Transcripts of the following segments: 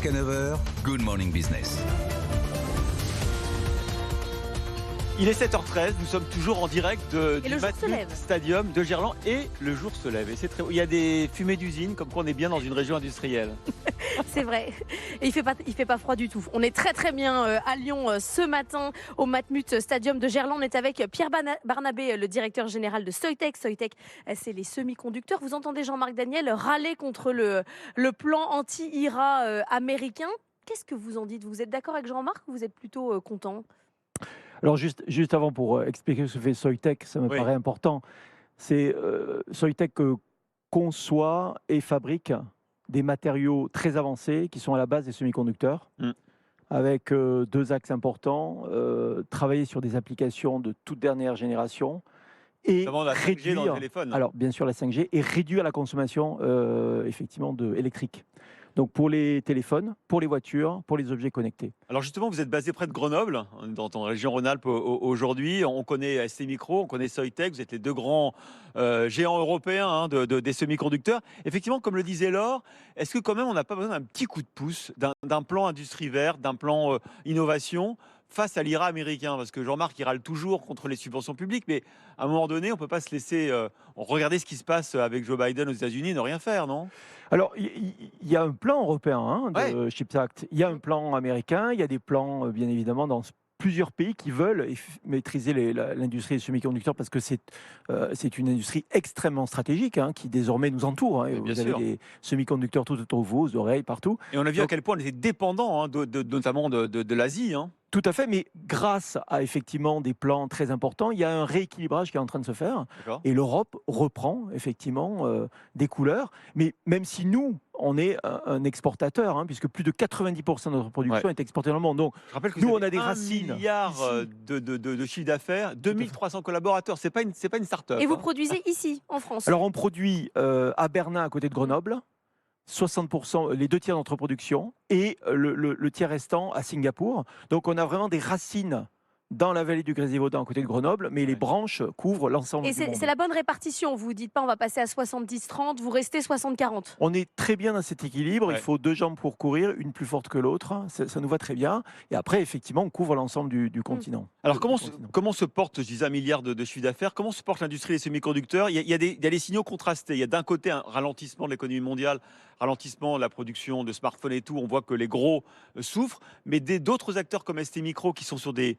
Jusqu'à 9 heures, Good Morning Business. Il est 7h13, nous sommes toujours en direct du le jour se Matmut lève. Stadium de Gerland et le jour se lève. Et c'est très... Il y a des fumées d'usine, comme quoi on est bien dans une région industrielle. C'est vrai. Et il fait pas froid du tout. On est très bien à Lyon ce matin au Matmut Stadium de Gerland. On est avec Pierre Barnabé, le directeur général de Soitec. Soitec, c'est les semi-conducteurs. Vous entendez Jean-Marc Daniel râler contre le plan anti-IRA américain. Qu'est-ce que vous en dites? Vous êtes d'accord avec Jean-Marc ou vous êtes plutôt content? Alors juste avant, pour expliquer ce que fait Soitec, ça me paraît important. C'est Soitec conçoit et fabrique des matériaux très avancés qui sont à la base des semi-conducteurs, avec deux axes importants. Travailler sur des applications de toute dernière génération et Notamment la 5G dans le réduire, téléphone. alors bien sûr la 5G, et réduire la consommation effectivement électrique. Donc pour les téléphones, pour les voitures, pour les objets connectés. Alors justement, vous êtes basé près de Grenoble, dans la région Rhône-Alpes aujourd'hui. On connaît ST Micro, on connaît Soitec, vous êtes les deux grands géants européens des semi-conducteurs. Effectivement, comme le disait Laure, est-ce que quand même on n'a pas besoin d'un petit coup de pouce, d'un plan industrie verte, d'un plan innovation face à l'IRA américain? Parce que Jean-Marc, il râle toujours contre les subventions publiques, mais à un moment donné, on ne peut pas se laisser regarder ce qui se passe avec Joe Biden aux États-Unis et ne rien faire, non? Alors, il y a un plan européen de Chips Act, il y a un plan américain, il y a des plans, bien évidemment, dans plusieurs pays qui veulent maîtriser l'industrie des semi-conducteurs parce que c'est une industrie extrêmement stratégique qui désormais nous entoure. Vous avez des semi-conducteurs tout autour de vous, aux oreilles, partout. Et on a vu à quel point on était dépendant, notamment de l'Asie. Tout à fait, mais grâce à effectivement des plans très importants, il y a un rééquilibrage qui est en train de se faire. Et l'Europe reprend effectivement des couleurs. Mais même si nous, on est un exportateur, puisque plus de 90% de notre production est exportée dans le monde. Donc, je rappelle que nous, vous on a avez des 1 racines. milliard de chiffre d'affaires, 2300 collaborateurs. C'est pas une start-up. Et vous produisez ici, en France? Alors, on produit à Bernin, à côté de Grenoble. 60%, les 2 tiers de notre production, et le tiers restant à Singapour. Donc on a vraiment des racines dans la vallée du Grésivaudan à côté de Grenoble, mais les branches couvrent l'ensemble du monde. Et c'est la bonne répartition, vous ne dites pas on va passer à 70-30, vous restez 60-40? On est très bien dans cet équilibre, il faut 2 jambes pour courir, une plus forte que l'autre, ça nous va très bien. Et après, effectivement, on couvre l'ensemble du continent. Alors comment se porte, je disais, 1 milliard de chiffre d'affaires, comment se porte l'industrie des semi-conducteurs? Il y a des signaux contrastés. Il y a d'un côté un ralentissement de l'économie mondiale, ralentissement de la production de smartphones et tout, on voit que les gros souffrent, mais d'autres acteurs comme ST Micro qui sont sur des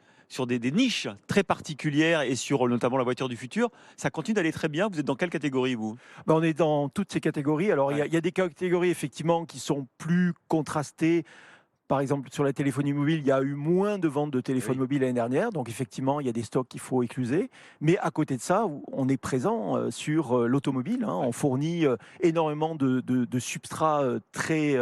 niches très particulières et sur notamment la voiture du futur, ça continue d'aller très bien. Vous êtes dans quelle catégorie, vous? On est dans toutes ces catégories. Alors, il y a des catégories, effectivement, qui sont plus contrastées. Par exemple, sur la téléphonie mobile, il y a eu moins de ventes de téléphones mobiles l'année dernière. Donc, effectivement, il y a des stocks qu'il faut écluser. Mais à côté de ça, on est présent sur l'automobile. On fournit énormément de substrats très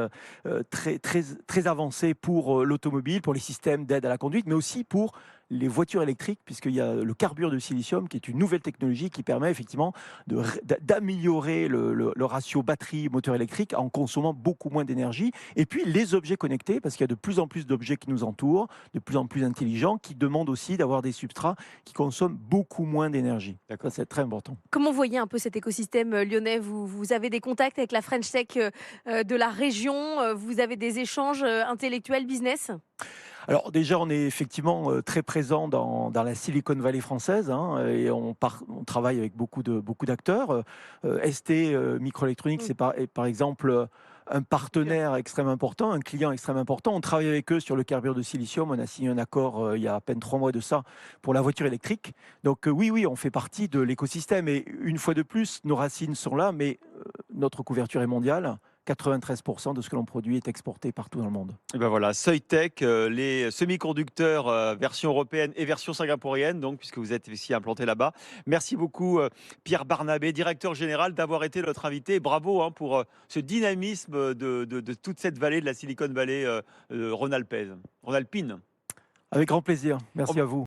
avancés pour l'automobile, pour les systèmes d'aide à la conduite, mais aussi pour les voitures électriques, puisqu'il y a le carbure de silicium, qui est une nouvelle technologie qui permet effectivement d'améliorer le ratio batterie-moteur électrique en consommant beaucoup moins d'énergie. Et puis les objets connectés, parce qu'il y a de plus en plus d'objets qui nous entourent, de plus en plus intelligents, qui demandent aussi d'avoir des substrats qui consomment beaucoup moins d'énergie. Ça, c'est très important. Comment vous voyez un peu cet écosystème lyonnais? Vous avez des contacts avec la French Tech de la région? Vous avez des échanges intellectuels, business? Alors déjà, on est effectivement très présent dans la Silicon Valley française, et on travaille avec beaucoup d'acteurs. ST Microelectronics, c'est par exemple un partenaire extrêmement important, un client extrêmement important. On travaille avec eux sur le carbure de silicium. On a signé un accord il y a à peine 3 mois de ça pour la voiture électrique. Donc oui, on fait partie de l'écosystème. Et une fois de plus, nos racines sont là, mais notre couverture est mondiale. 93% de ce que l'on produit est exporté partout dans le monde. Et ben voilà, Soitec, les semi-conducteurs version européenne et version singapourienne, donc, puisque vous êtes ici implanté là-bas. Merci beaucoup Pierre Barnabé, directeur général, d'avoir été notre invité. Bravo pour ce dynamisme de toute cette vallée de la Silicon Valley rhône-alpine. Avec grand plaisir. Merci à vous.